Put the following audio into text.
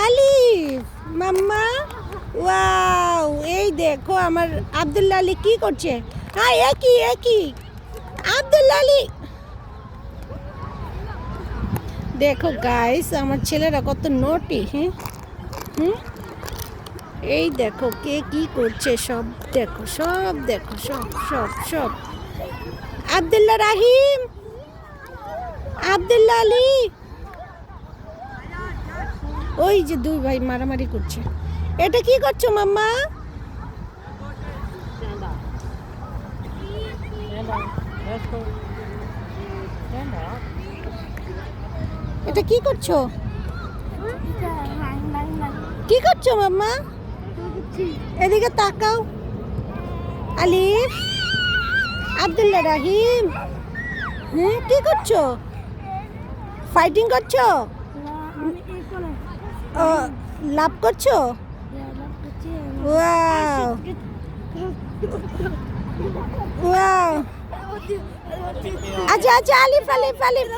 আলিফ মাম্মা, wow, এই দেখো আমার আব্দুল্লাহ আলী কি করছে। হ্যাঁ, একই একই আব্দুল্লাহ আলী। দেখো গাইস, আমার ছেলেরা কত নোটি। হ্যাঁ, হুম, এই দেখো কে কি করছে, সব দেখো, সব দেখো, সব সব সব। আব্দুল্লাহ রাহিম, আব্দুল্লাহ আলী, ওই যে দুই ভাই মারামারি করছে। এটা কি করছো মাম্মা? এটা কি করছো? কি করছো মাম্মা? এদিকে তাকাও। আলিফ, আব্দুল্লাহ রাহিম, হ্যাঁ কি করছো? ফাইটিং করছো? ও, লাভ করছো? Wow wow. আচ্ছা আচ্ছা, আলিফ আলিফ আলিফ।